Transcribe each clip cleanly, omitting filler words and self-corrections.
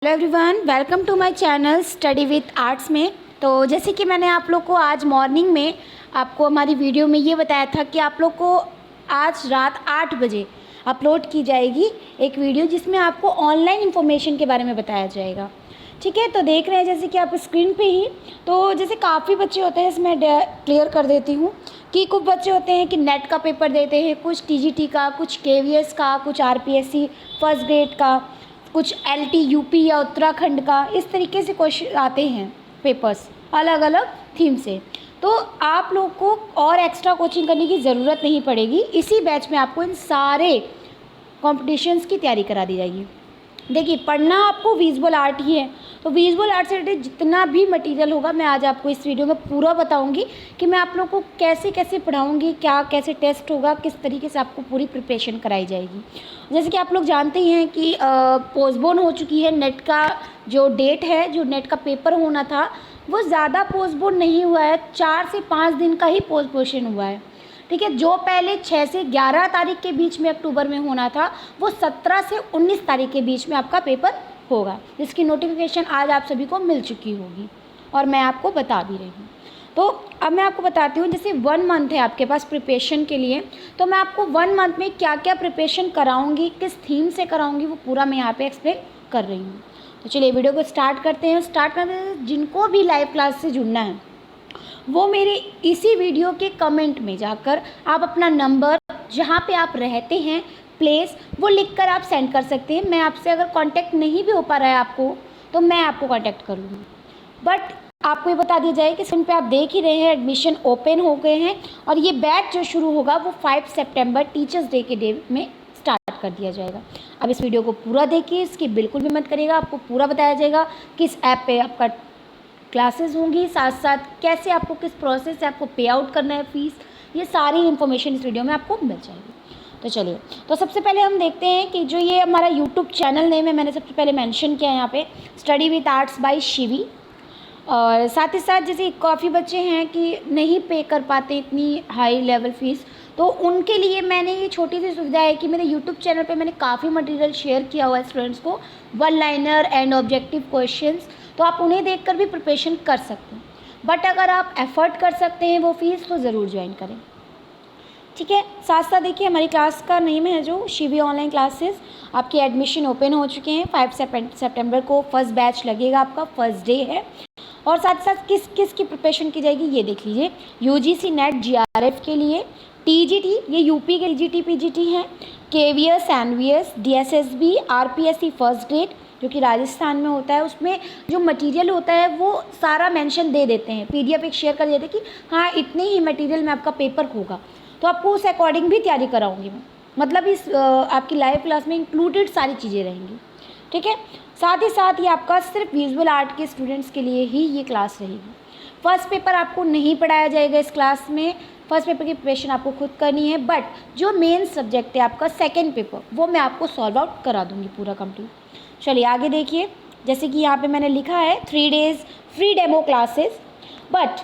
Hello everyone, welcome to my channel study with arts में। तो जैसे कि मैंने आप लोग को आज मॉर्निंग में आपको हमारी वीडियो में ये बताया था कि आप लोग को आज रात 8 बजे अपलोड की जाएगी एक वीडियो जिसमें आपको ऑनलाइन इन्फॉर्मेशन के बारे में बताया जाएगा। ठीक है, तो देख रहे हैं जैसे कि आप स्क्रीन पे ही। तो जैसे काफ़ी बच्चे होते हैं, इसमें क्लियर कर देती हूँ कि कुछ बच्चे होते हैं कि नेट का पेपर देते हैं, कुछ टीजीटी का, कुछ केवीएस का, कुछ आरपीएससी फर्स्ट ग्रेड का, कुछ एलटी यूपी या उत्तराखंड का, इस तरीके से क्वेश्चन आते हैं पेपर्स अलग अलग थीम से। तो आप लोग को और एक्स्ट्रा कोचिंग करने की ज़रूरत नहीं पड़ेगी। इसी बैच में आपको इन सारे कॉम्पिटिशन्स की तैयारी करा दी जाएगी। देखिए, पढ़ना आपको विजुअल आर्ट ही है, तो विजुअल आर्ट से रिलेटेड जितना भी मटेरियल होगा मैं आज आपको इस वीडियो में पूरा बताऊंगी कि मैं आप लोग को कैसे कैसे पढ़ाऊंगी, क्या कैसे टेस्ट होगा, किस तरीके से आपको पूरी प्रिपरेशन कराई जाएगी। जैसे कि आप लोग जानते ही हैं कि पोस्टपोन हो चुकी है नेट का जो डेट है, जो नेट का पेपर होना था वो ज़्यादा पोस्टपोन नहीं हुआ है, 4 से 5 दिन का ही पोस्टपोन हुआ है। ठीक है, जो पहले 6 से 11 तारीख के बीच में अक्टूबर में होना था वो 17 से 19 तारीख के बीच में आपका पेपर होगा, जिसकी नोटिफिकेशन आज आप सभी को मिल चुकी होगी और मैं आपको बता भी रही हूँ। तो अब मैं आपको बताती हूँ, जैसे 1 मंथ है आपके पास प्रिपरेशन के लिए, तो मैं आपको 1 मंथ में क्या क्या प्रिपरेशन कराऊँगी, किस थीम से कराऊँगी, वो पूरा मैं यहाँ पर एक्सप्लेन कर रही हूँ। तो चलिए वीडियो को स्टार्ट करते हैं। जिनको भी लाइव क्लास से जुड़ना है वो मेरे इसी वीडियो के कमेंट में जाकर आप अपना नंबर, जहाँ पे आप रहते हैं, प्लेस, वो लिखकर आप सेंड कर सकते हैं। मैं आपसे अगर कांटेक्ट नहीं भी हो पा रहा है आपको, तो मैं आपको कांटेक्ट करूँगी। बट आपको ये बता दिया जाए कि स्क्रीन पे आप देख ही रहे हैं एडमिशन ओपन हो गए हैं और ये बैच जो शुरू होगा वो 5 सितंबर टीचर्स डे के डे में स्टार्ट कर दिया जाएगा। अब इस वीडियो को पूरा देखिए, इसकी बिल्कुल भी मत करिएगा। आपको पूरा बताया जाएगा किस ऐप पे आपका क्लासेस होंगी, साथ साथ कैसे आपको, किस प्रोसेस से आपको पे आउट करना है फीस, ये सारी इन्फॉर्मेशन इस वीडियो में आपको मिल जाएगी। तो चलिए, तो सबसे पहले हम देखते हैं कि जो ये हमारा यूट्यूब चैनल नेम है, मैंने सबसे पहले मेंशन किया है यहाँ पे, study with arts by Shivi. और साथ ही साथ जैसे काफ़ी बच्चे हैं कि नहीं पे कर पाते इतनी हाई लेवल फ़ीस, तो उनके लिए मैंने ये छोटी सी सुविधा है कि मेरे यूट्यूब चैनल पे मैंने काफ़ी मटेरियल शेयर किया हुआ है स्टूडेंट्स को, 1 लाइनर एंड ऑब्जेक्टिव क्वेश्चंस, तो आप उन्हें देखकर भी प्रिपरेशन कर सकते हैं। बट अगर आप एफर्ट कर सकते हैं वो फ़ीस, तो ज़रूर ज्वाइन करें। ठीक है, साथ साथ देखिए हमारी क्लास का नेम है जो शिवी ऑनलाइन क्लासेस। आपके एडमिशन ओपन हो चुके हैं, 5 सितंबर को फर्स्ट बैच लगेगा, आपका फर्स्ट डे है। और साथ साथ किस किस की प्रिपरेशन की जाएगी ये देख लीजिए। यूजीसी नेट जीआरएफ के लिए, टीजीटी ये यूपी के टीजीटी पीजीटी हैं, KVS, NVS, DSSB, RPSC first grade जो कि राजस्थान में होता है, उसमें जो मटेरियल होता है वो सारा मेंशन दे देते हैं, पीडीएफ एक शेयर कर देते हैं कि हाँ इतने ही मटेरियल में आपका पेपर होगा। तो आपको उस अकॉर्डिंग भी तैयारी कराऊंगी मैं, मतलब इस आपकी लाइव क्लास में इंक्लूडेड सारी चीज़ें रहेंगी। ठीक है, साथ ही साथ ये आपका सिर्फ विजुअल आर्ट के स्टूडेंट्स के लिए ही ये क्लास रहेगी। फर्स्ट पेपर आपको नहीं पढ़ाया जाएगा इस क्लास में, फर्स्ट पेपर की प्रिपरेशन आपको खुद करनी है। बट जो मेन सब्जेक्ट है आपका सेकेंड पेपर, वो मैं आपको सॉल्व आउट करा दूँगी पूरा कंप्लीट। चलिए आगे देखिए, जैसे कि यहाँ पे मैंने लिखा है 3 days free demo classes, but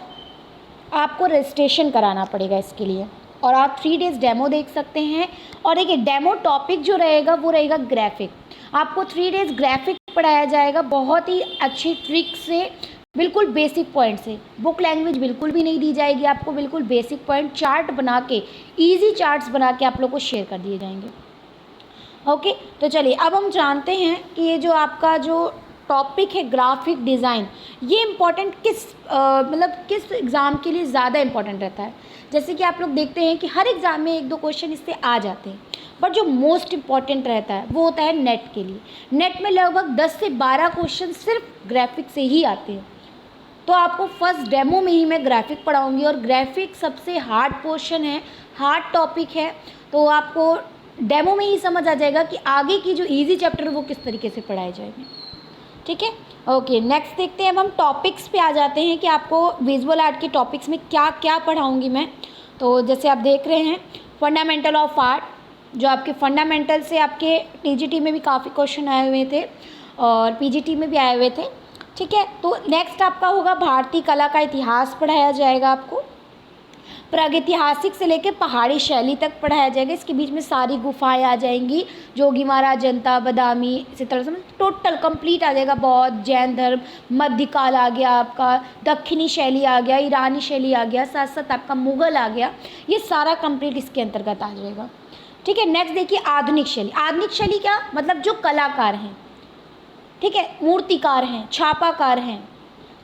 आपको रजिस्ट्रेशन कराना पड़ेगा इसके लिए, और आप 3 डेज़ डेमो देख सकते हैं। और देखिए डेमो टॉपिक जो रहेगा वो रहेगा ग्राफिक। आपको 3 डेज़ ग्राफिक पढ़ाया जाएगा बहुत ही अच्छी ट्रिक से, बिल्कुल बेसिक पॉइंट से। बुक लैंग्वेज बिल्कुल भी नहीं दी जाएगी आपको, बिल्कुल बेसिक पॉइंट चार्ट बना के, ईजी चार्ट्स बना के आप लोग को शेयर कर दिए जाएंगे। ओके, तो चलिए अब हम जानते हैं कि ये जो आपका जो टॉपिक है ग्राफिक डिज़ाइन, ये इम्पॉर्टेंट किस मतलब किस एग्ज़ाम के लिए ज़्यादा इम्पॉर्टेंट रहता है। जैसे कि आप लोग देखते हैं कि हर एग्ज़ाम में 1-2 क्वेश्चन इससे आ जाते हैं, बट जो मोस्ट इम्पॉर्टेंट रहता है वो होता है नेट के लिए। नेट में लगभग 10 से 12 क्वेश्चन सिर्फ ग्राफिक से ही आते हैं। तो आपको फर्स्ट डेमो में ही मैं ग्राफिक पढ़ाऊँगी, और ग्राफिक सबसे हार्ड पोर्शन है, हार्ड टॉपिक है, तो आपको डेमो में ही समझ आ जाएगा कि आगे की जो इजी चैप्टर वो किस तरीके से पढ़ाए जाएंगे। ठीक है, ओके, नेक्स्ट देखते हैं। अब हम टॉपिक्स पे आ जाते हैं कि आपको विजुअल आर्ट के टॉपिक्स में क्या क्या पढ़ाऊंगी मैं। तो जैसे आप देख रहे हैं फंडामेंटल ऑफ आर्ट, जो आपके फंडामेंटल से आपके टीजीटी में भी काफ़ी क्वेश्चन आए हुए थे और पीजीटी में भी आए हुए थे। ठीक है, तो नेक्स्ट आपका होगा भारतीय कला का इतिहास पढ़ाया जाएगा आपको। प्रागैतिहासिक से लेकर पहाड़ी शैली तक पढ़ाया जाएगा। इसके बीच में सारी गुफाएं आ जाएंगी, जोगीमारा, अजंता, बादामी, इसी तरह से टोटल कंप्लीट आ जाएगा। बौद्ध, जैन धर्म, मध्यकाल आ गया आपका, दक्षिणी शैली आ गया, ईरानी शैली आ गया, साथ साथ आपका मुगल आ गया। ये सारा कंप्लीट इसके अंतर्गत आ जाएगा। ठीक है, नेक्स्ट देखिए आधुनिक शैली। आधुनिक शैली क्या मतलब जो कलाकार हैं, ठीक है, मूर्तिकार हैं, छापाकार हैं,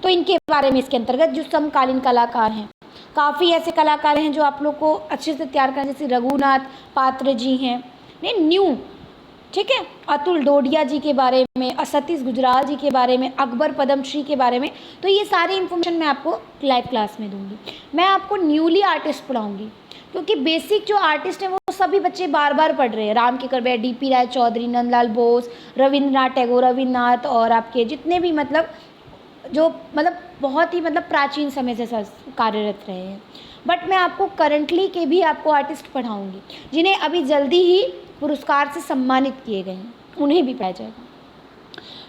तो इनके बारे में इसके अंतर्गत जो समकालीन कलाकार हैं, काफ़ी ऐसे कलाकार हैं जो आप लोग को अच्छे से तैयार करें, जैसे रघुनाथ पात्र जी हैं, नहीं न्यू, ठीक है, अतुल डोडिया जी के बारे में, सतीश गुजराल जी के बारे में, अकबर पद्मश्री के बारे में। तो ये सारी इन्फॉर्मेशन मैं आपको लाइव क्लास में दूंगी। मैं आपको न्यूली आर्टिस्ट पढ़ाऊंगी, क्योंकि बेसिक जो आर्टिस्ट हैं वो सभी बच्चे बार बार पढ़ रहे हैं। राम किकर बेर, DP राय चौधरी, नंदलाल बोस, रविंद्रनाथ टैगोर, रविन्द्रनाथ और आपके जितने भी मतलब जो मतलब बहुत ही मतलब प्राचीन समय से कार्यरत रहे हैं। बट मैं आपको करंटली के भी आपको आर्टिस्ट पढ़ाऊंगी जिन्हें अभी जल्दी ही पुरस्कार से सम्मानित किए गए हैं, उन्हें भी पढ़ाया जाएगा।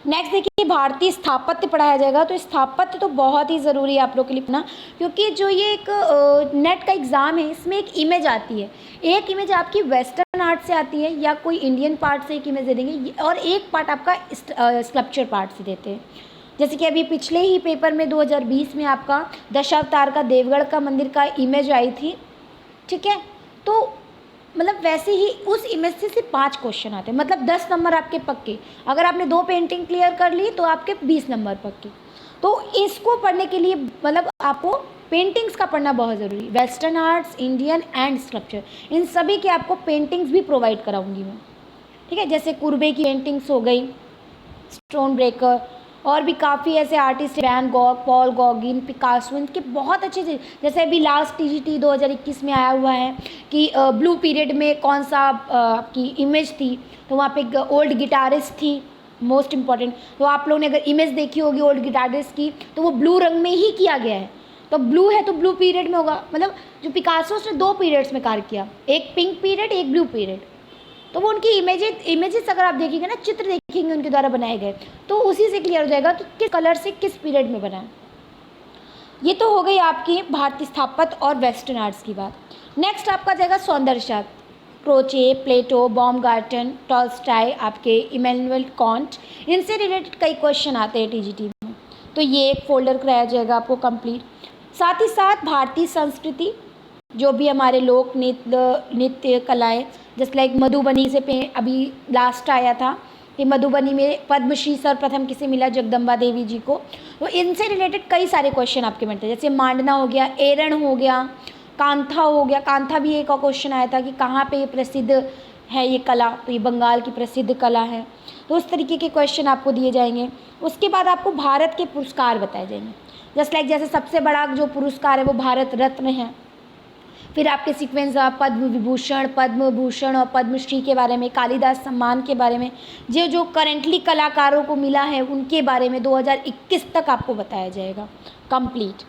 नेक्स्ट देखिए भारतीय स्थापत्य पढ़ाया जाएगा। तो स्थापत्य तो बहुत ही ज़रूरी है आप लोग के लिए पढ़ना, क्योंकि जो ये एक नेट का एग्ज़ाम है इसमें एक इमेज आती है। एक इमेज आपकी वेस्टर्न आर्ट से आती है या कोई इंडियन पार्ट से एक इमेज दे देंगे, और एक पार्ट आपका स्कल्पचर पार्ट से देते हैं। जैसे कि अभी पिछले ही पेपर में 2020 में आपका दशावतार का देवगढ़ का मंदिर का इमेज आई थी, ठीक है। तो मतलब वैसे ही उस इमेज से सिर्फ 5 क्वेश्चन आते हैं, मतलब 10 नंबर आपके पक्के। अगर आपने 2 पेंटिंग क्लियर कर ली तो आपके 20 नंबर पक्के। तो इसको पढ़ने के लिए मतलब आपको पेंटिंग्स का पढ़ना बहुत ज़रूरी है। Western arts, Indian and sculpture, इन सभी के आपको पेंटिंग्स भी प्रोवाइड कराऊंगी मैं, ठीक है। जैसे कुर्बे की पेंटिंग्स हो गई, स्टोन ब्रेकर, और भी काफ़ी ऐसे artist, Van Gogh, Paul Gauguin, Picasso, इनके बहुत अच्छे से। जैसे अभी लास्ट TGT 2021 में आया हुआ है कि ब्लू पीरियड में कौन सा आपकी इमेज थी, तो वहाँ पे एक ओल्ड गिटारिस्ट थी, मोस्ट इम्पॉर्टेंट। तो आप लोगों ने अगर इमेज देखी होगी ओल्ड गिटारिस्ट की, तो वो ब्लू रंग में ही किया गया है। तो ब्लू है तो ब्लू पीरियड में होगा। मतलब जो पिकासो उसने 2 पीरियड्स में कार्य किया, एक पिंक पीरियड, एक ब्लू पीरियड। तो वो उनकी इमेजेस अगर आप देखेंगे ना, चित्र देखेंगे उनके द्वारा बनाए गए, तो उसी से क्लियर हो जाएगा कि किस कलर से किस पीरियड में बना है। ये तो हो गई आपकी भारतीय स्थापत्य और वेस्टर्न आर्ट्स की बात। नेक्स्ट आपका जाएगा सौंदर्य शास्त्र। क्रोचे, प्लेटो, बॉमगार्टन, टॉल्स्टॉय, आपके इमैनुअल कांट, इनसे रिलेटेड कई क्वेश्चन आते हैं TGT में। तो ये एक फोल्डर कराया जाएगा आपको कंप्लीट। साथ ही साथ भारतीय संस्कृति, जो भी हमारे लोक नृत्य कलाएँ, जस्ट लाइक मधुबनी से पे अभी लास्ट आया था कि मधुबनी में पद्मश्री सर्वप्रथम किसे मिला, जगदम्बा देवी जी को। तो इनसे रिलेटेड कई सारे क्वेश्चन आपके बनते हैं, जैसे मांडना हो गया, एरण हो गया, कांथा हो गया। कांथा भी एक और क्वेश्चन आया था कि कहाँ पे ये प्रसिद्ध है ये कला, तो ये बंगाल की प्रसिद्ध कला है। तो उस तरीके के क्वेश्चन आपको दिए जाएंगे। उसके बाद आपको भारत के पुरस्कार बताए जाएंगे, जस्ट लाइक जैसे सबसे बड़ा जो पुरस्कार है वो भारत रत्न है। फिर आपके सीक्वेंस पद्म विभूषण, पद्म भूषण और पद्मश्री के बारे में, कालिदास सम्मान के बारे में, जो करेंटली कलाकारों को मिला है उनके बारे में 2021 तक आपको बताया जाएगा कंप्लीट।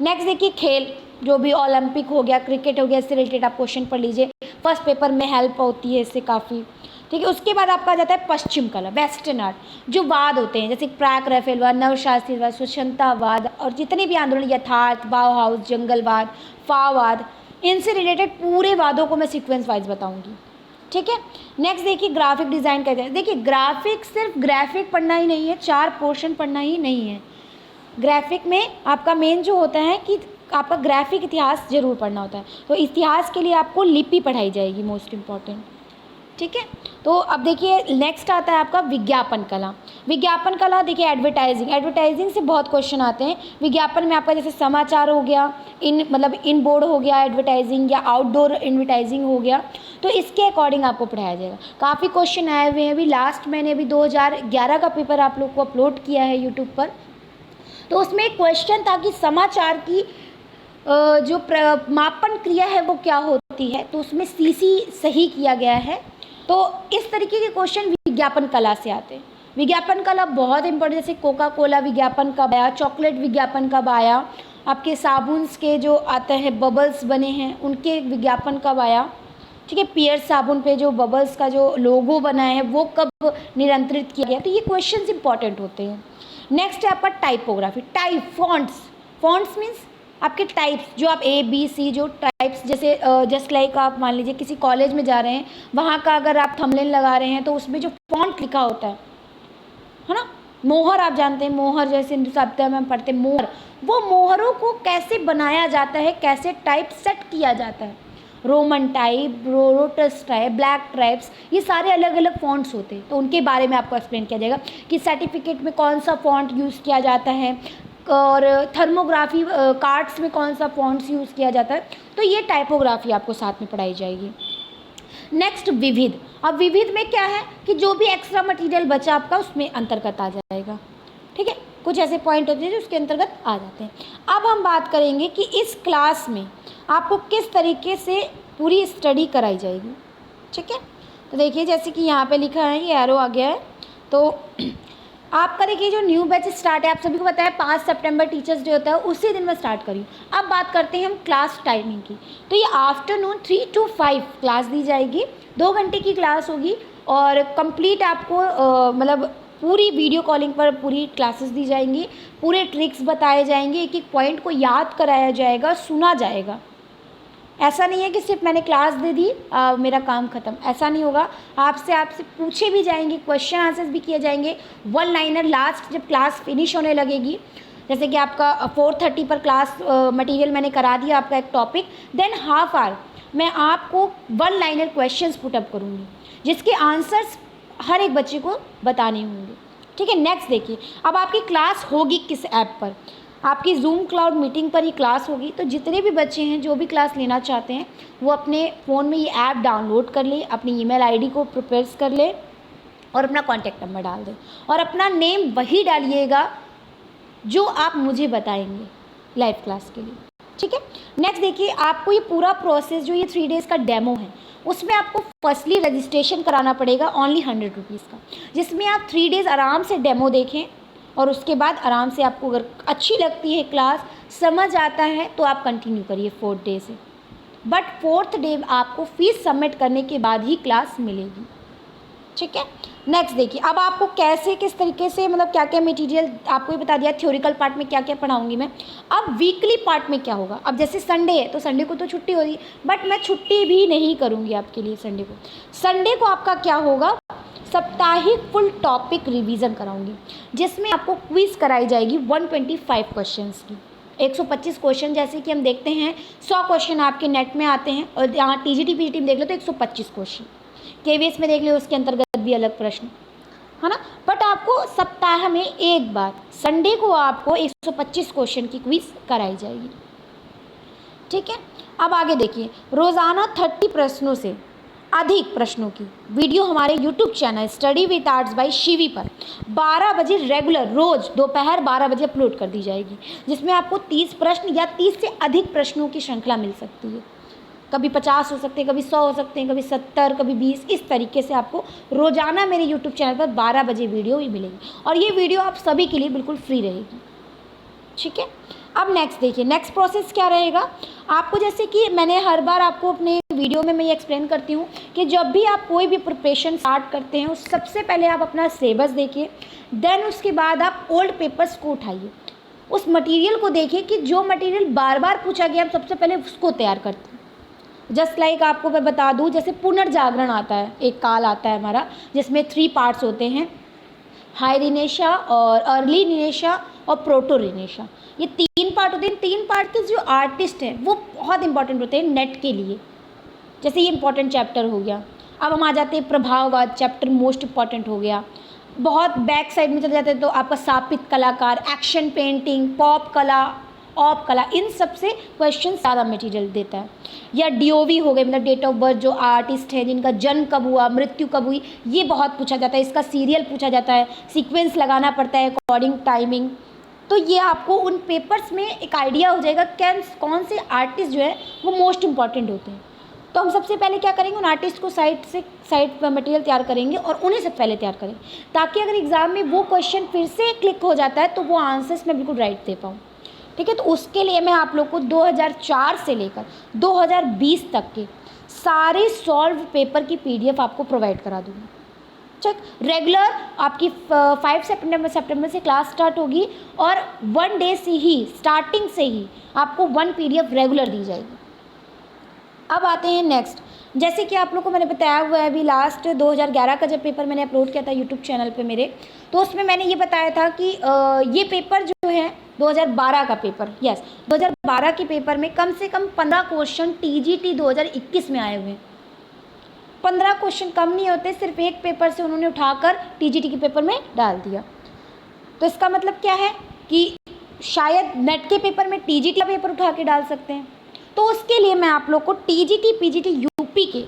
नेक्स्ट देखिए खेल, जो भी ओलंपिक हो गया, क्रिकेट हो गया, इससे रिलेटेड आप क्वेश्चन पढ़ लीजिए, फर्स्ट पेपर में हेल्प होती है इससे काफ़ी, ठीक है। उसके बाद आपका आ जाता है पश्चिम कला, वेस्टर्न आर्ट, जो वाद होते हैं जैसे प्राक रफेलवाद, नवशास्त्रीवाद, स्वच्छंदतावाद और जितने भी आंदोलन, यथार्थ, बाउहाउस, जंगलवाद, फावाद, इनसे रिलेटेड पूरे वादों को मैं सीक्वेंस वाइज बताऊंगी, ठीक है। नेक्स्ट देखिए ग्राफिक डिज़ाइन कहते हैं। देखिए ग्राफिक सिर्फ ग्राफिक पढ़ना ही नहीं है, 4 पोर्शन पढ़ना ही नहीं है। ग्राफिक में आपका मेन जो होता है कि आपका ग्राफिक इतिहास जरूर पढ़ना होता है। तो इतिहास के लिए आपको लिपि पढ़ाई जाएगी, मोस्ट इम्पॉर्टेंट, ठीक है। तो अब देखिए नेक्स्ट आता है आपका विज्ञापन कला। विज्ञापन कला देखिए एडवर्टाइजिंग से बहुत क्वेश्चन आते हैं। विज्ञापन में आपका जैसे समाचार हो गया, इन बोर्ड हो गया एडवर्टाइजिंग, या आउटडोर एडवर्टाइजिंग हो गया, तो इसके अकॉर्डिंग आपको पढ़ाया जाएगा। काफ़ी क्वेश्चन आए हुए हैं। अभी लास्ट मैंने अभी 2011 का पेपर आप लोग को अपलोड किया है यूट्यूब पर, तो उसमें एक क्वेश्चन था कि समाचार की जो मापन क्रिया है वो क्या होती है, तो उसमें CC सही किया गया है। तो इस तरीके के क्वेश्चन विज्ञापन कला से आते हैं। विज्ञापन कला बहुत इंपॉर्टेंट, जैसे कोका कोला विज्ञापन कब आया, चॉकलेट विज्ञापन कब आया, आपके साबुन्स के जो आते हैं बबल्स बने हैं उनके विज्ञापन कब आया, ठीक है। पियर साबुन पे जो बबल्स का जो लोगो बना है वो कब नियंत्रित किया गया, तो ये क्वेश्चन इंपॉर्टेंट होते हैं। नेक्स्ट है आपका टाइपोग्राफी, फॉन्ट्स मीन्स आपके टाइप्स जो आप ABC जो टाइप्स, जैसे जस्ट लाइक आप मान लीजिए किसी कॉलेज में जा रहे हैं, वहाँ का अगर आप थंबनेल लगा रहे हैं तो उसमें जो फॉन्ट लिखा होता है ना, मोहर आप जानते हैं, मोहर जैसे हिंदू साहित्य में हम पढ़ते हैं मोहर, वो मोहरों को कैसे बनाया जाता है, कैसे टाइप सेट किया जाता है, Roman type, lotus type, black types, ये सारे अलग अलग फॉन्ट्स होते हैं, तो उनके बारे में आपको एक्सप्लेन किया जाएगा कि सर्टिफिकेट में कौन सा फॉन्ट यूज़ किया जाता है और थर्मोग्राफी कार्ड्स में कौन सा फॉन्ट्स यूज़ किया जाता है, तो ये टाइपोग्राफी आपको साथ में पढ़ाई जाएगी। नेक्स्ट विविध। अब विविध में क्या है कि जो भी एक्स्ट्रा मटेरियल बचा आपका उसमें अंतर्गत आ जाएगा, ठीक है, कुछ ऐसे पॉइंट होते हैं जो उसके अंतर्गत आ जाते हैं। अब हम बात करेंगे कि इस क्लास में आपको किस तरीके से पूरी स्टडी कराई जाएगी, ठीक है। तो देखिए जैसे कि यहाँ पे लिखा है, ये एरो आ गया है, तो आपका देखिए जो न्यू बैच स्टार्ट है, आप सभी को पता है 5 सितंबर टीचर्स डे होता है, उसी दिन मैं स्टार्ट करी। अब बात करते हैं हम क्लास टाइमिंग की, तो ये आफ्टरनून 3 to 5 क्लास दी जाएगी, 2 घंटे की क्लास होगी और कंप्लीट आपको मतलब पूरी वीडियो कॉलिंग पर पूरी क्लासेस दी जाएंगी, पूरे ट्रिक्स बताए जाएंगे, एक एक पॉइंट को याद कराया जाएगा, सुना जाएगा। ऐसा नहीं है कि सिर्फ मैंने क्लास दे दी मेरा काम ख़त्म, ऐसा नहीं होगा। आपसे पूछे भी जाएंगे, क्वेश्चन आंसर्स भी किए जाएंगे, वन लाइनर लास्ट जब क्लास फिनिश होने लगेगी, जैसे कि आपका 4:30 पर क्लास मटेरियल मैंने करा दिया आपका एक टॉपिक, देन हाफ आवर मैं आपको वन लाइनर क्वेश्चंस पुटअप करूँगी जिसके आंसर्स हर एक बच्चे को बताने होंगे, ठीक है। नेक्स्ट देखिए, अब आपकी क्लास होगी किस ऐप पर, आपकी जूम क्लाउड मीटिंग पर ही क्लास होगी। तो जितने भी बच्चे हैं जो भी क्लास लेना चाहते हैं वो अपने फ़ोन में ये ऐप डाउनलोड कर ले, अपनी ईमेल आईडी को प्रिपेयर कर ले और अपना कॉन्टैक्ट नंबर डाल दें और अपना नेम वही डालिएगा जो आप मुझे बताएंगे लाइव क्लास के लिए, ठीक है। नेक्स्ट देखिए, आपको ये पूरा प्रोसेस जो ये 3 डेज़ का डेमो है उसमें आपको फर्स्टली रजिस्ट्रेशन कराना पड़ेगा ओनली 100 रुपीज़ का, जिसमें आप 3 डेज़ आराम से डेमो देखें और उसके बाद आराम से आपको अगर अच्छी लगती है क्लास, समझ आता है तो आप कंटिन्यू करिए 4th डे से, बट 4th डे आपको फीस सबमिट करने के बाद ही क्लास मिलेगी, ठीक है। नेक्स्ट देखिए, अब आपको कैसे किस तरीके से मतलब क्या क्या मटेरियल आपको ये बता दिया, थ्योरिकल पार्ट में क्या क्या पढ़ाऊंगी मैं। अब वीकली पार्ट में क्या होगा, अब जैसे संडे है तो संडे को तो छुट्टी हो रही, बट मैं छुट्टी भी नहीं करूँगी आपके लिए संडे को। संडे को आपका क्या होगा, साप्ताहिक फुल टॉपिक रिवीजन कराऊंगी, जिसमें आपको क्विज कराई जाएगी 125 क्वेश्चंस की, 125 क्वेश्चन, जैसे कि हम देखते हैं 100 क्वेश्चन आपके नेट में आते हैं और यहाँ TGT PGT में देख लो तो 125 क्वेश्चन, KVS में देख लो उसके अंतर्गत भी अलग प्रश्न है ना। बट आपको सप्ताह में एक बार संडे को आपको 125 क्वेश्चन की क्विज कराई जाएगी, ठीक है। अब आगे देखिए, रोज़ाना 30 प्रश्नों से अधिक प्रश्नों की वीडियो हमारे YouTube channel study with arts by Shivi पर 12 बजे रेगुलर रोज़ दोपहर 12 बजे अपलोड कर दी जाएगी, जिसमें आपको 30 प्रश्न या 30 से अधिक प्रश्नों की श्रृंखला मिल सकती है। कभी 50 हो सकते हैं, कभी 100 हो सकते हैं, कभी 70, कभी 20, इस तरीके से आपको रोज़ाना मेरे YouTube चैनल पर 12 बजे वीडियो ही मिलेगी और ये वीडियो आप सभी के लिए बिल्कुल फ्री रहेगी, ठीक है। अब नेक्स्ट देखिए, नेक्स्ट प्रोसेस क्या रहेगा आपको, जैसे कि मैंने हर बार आपको अपने वीडियो में मैं ये एक्सप्लेन करती हूँ कि जब भी आप कोई भी प्रिपरेशन स्टार्ट करते हैं उस सबसे पहले आप अपना सिलेबस देखिए, देन उसके बाद आप ओल्ड पेपर्स को उठाइए, उस मटेरियल को देखिए कि जो मटेरियल बार बार पूछा गया हम सबसे पहले उसको तैयार करते हैं। जस्ट लाइक आपको मैं बता दूँ, जैसे पुनर्जागरण आता है, एक काल आता है हमारा जिसमें 3 पार्ट्स होते हैं, हाई रिनेशा और अर्ली रिनेशा और प्रोटो रिनेशा, ये 3 पार्ट होते हैं। 3 पार्ट के जो आर्टिस्ट हैं वो बहुत इंपॉर्टेंट होते हैं नेट के लिए, जैसे ये इंपॉर्टेंट चैप्टर हो गया। अब हम आ जाते हैं प्रभाववाद, चैप्टर मोस्ट इंपॉर्टेंट हो गया। बहुत बैक साइड में चले जाते हैं तो आपका स्थापित कलाकार, एक्शन पेंटिंग, पॉप कला, ऑप कला, इन सब से क्वेश्चन ज़्यादा मटेरियल देता है। या DOV हो गए, मतलब डेट ऑफ बर्थ, जो आर्टिस्ट हैं जिनका जन्म कब हुआ, मृत्यु कब हुई, ये बहुत पूछा जाता है, इसका सीरियल पूछा जाता है, सीक्वेंस लगाना पड़ता है अकॉर्डिंग टाइमिंग। तो ये आपको उन पेपर्स में एक आइडिया हो जाएगा कौन से आर्टिस्ट जो है वो मोस्ट इंपॉर्टेंट होते हैं। तो हम सबसे पहले क्या करेंगे, उन आर्टिस्ट को साइड मटेरियल तैयार करेंगे और उन्हें सबसे पहले तैयार करें, ताकि अगर एग्ज़ाम में वो क्वेश्चन फिर से क्लिक हो जाता है तो वो आंसर्स मैं बिल्कुल राइट दे पाऊँ, ठीक है। तो उसके लिए मैं आप लोग को 2004 से लेकर 2020 तक के सारे सॉल्व पेपर की PDF आपको प्रोवाइड करा दूँगी, चेक। रेगुलर आपकी 5 सितंबर से क्लास स्टार्ट होगी और 1 डे से ही, स्टार्टिंग से ही आपको 1 PDF रेगुलर दी जाएगी। अब आते हैं नेक्स्ट, जैसे कि आप लोग को मैंने बताया हुआ है, अभी लास्ट 2011 का जब पेपर मैंने अपलोड किया था यूट्यूब चैनल पे मेरे, तो उसमें मैंने ये बताया था कि ये पेपर जो है 2012 का पेपर, यस 2012 के पेपर में कम से कम 15 क्वेश्चन TGT 2021 में आए हुए हैं। 15 क्वेश्चन कम नहीं होते, सिर्फ एक पेपर से उन्होंने उठाकर TGT के पेपर में डाल दिया। तो इसका मतलब क्या है कि शायद नेट के पेपर में TGT का पेपर उठा के डाल सकते हैं। तो उसके लिए मैं आप लोग को TGT PGT UP के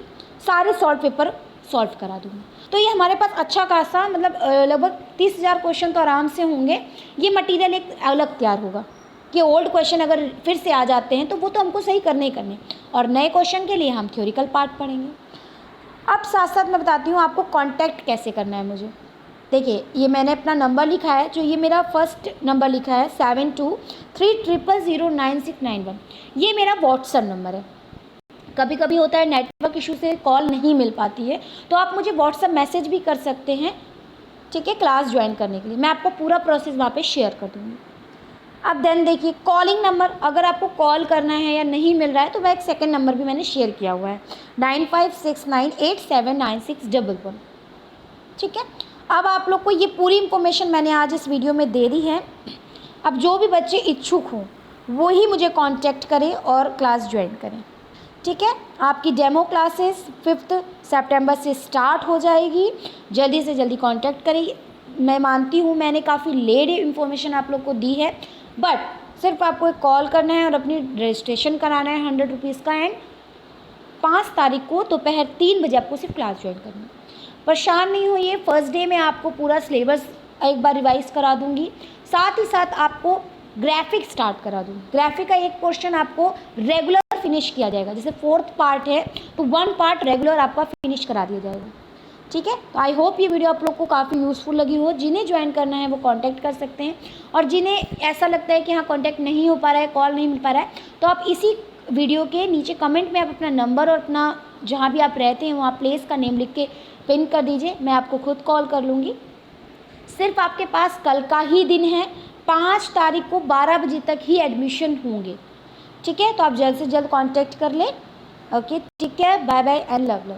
सारे सॉल्व पेपर सॉल्व करा दूँगी। तो ये हमारे पास अच्छा खासा मतलब लगभग 30,000 क्वेश्चन तो आराम से होंगे। ये मटेरियल एक अलग तैयार होगा कि ओल्ड क्वेश्चन अगर फिर से आ जाते हैं तो वो तो हमको सही करने ही करने, और नए क्वेश्चन के लिए हम थ्योरिकल पार्ट पढ़ेंगे। अब साथ साथ मैं बताती हूँ आपको कांटेक्ट कैसे करना है मुझे। देखिए, ये मैंने अपना नंबर लिखा है, जो ये मेरा फर्स्ट नंबर लिखा है 72300991, ये मेरा व्हाट्सएप नंबर है। कभी कभी होता है नेटवर्क इशू से कॉल नहीं मिल पाती है, तो आप मुझे व्हाट्सएप मैसेज भी कर सकते हैं, ठीक है, क्लास ज्वाइन करने के लिए। मैं आपको पूरा प्रोसेस वहाँ पे शेयर कर दूँगी। अब देन देखिए, कॉलिंग नंबर, अगर आपको कॉल करना है या नहीं मिल रहा है तो वह एक सेकंड नंबर भी मैंने शेयर किया हुआ है 9569879611, ठीक है। अब आप लोग को ये पूरी इन्फॉर्मेशन मैंने आज इस वीडियो में दे दी है। अब जो भी बच्चे इच्छुक हों वो ही मुझे कांटेक्ट करें और क्लास ज्वाइन करें, ठीक है। आपकी डेमो क्लासेस 5 सितंबर से स्टार्ट हो जाएगी, जल्दी से जल्दी कांटेक्ट करें। मैं मानती हूँ मैंने काफ़ी लेट इन्फॉर्मेशन आप लोग को दी है, बट सिर्फ आपको एक कॉल करना है और अपनी रजिस्ट्रेशन कराना है 100 रुपीज़ का, एंड 5 तारीख को दोपहर 3 बजे आपको सिर्फ क्लास ज्वाइन करनी है। परेशान नहीं होइए, फर्स्ट डे में आपको पूरा सिलेबस एक बार रिवाइज़ करा दूँगी, साथ ही साथ आपको ग्राफिक स्टार्ट करा दूँगी। ग्राफिक का एक क्वेश्चन आपको रेगुलर फिनिश किया जाएगा, जैसे 4th पार्ट है तो 1 पार्ट रेगुलर आपका फिनिश करा दिया जाएगा, ठीक है। तो आई होप ये वीडियो आप लोग को काफ़ी यूज़फुल लगी हो। जिन्हें ज्वाइन करना है वो कांटेक्ट कर सकते हैं, और जिन्हें ऐसा लगता है कि हाँ कांटेक्ट नहीं हो पा रहा है, कॉल नहीं मिल पा रहा है, तो आप इसी वीडियो के नीचे कमेंट में आप अपना नंबर और अपना जहाँ भी आप रहते हैं वहाँ प्लेस का नेम लिख के पिन कर दीजिए, मैं आपको खुद कॉल कर लूँगी। सिर्फ आपके पास कल का ही दिन है, 5 तारीख को 12 बजे तक ही एडमिशन होंगे, ठीक है। तो आप जल्द से जल्द कांटेक्ट कर लें। ओके, ठीक है, bye bye and love love.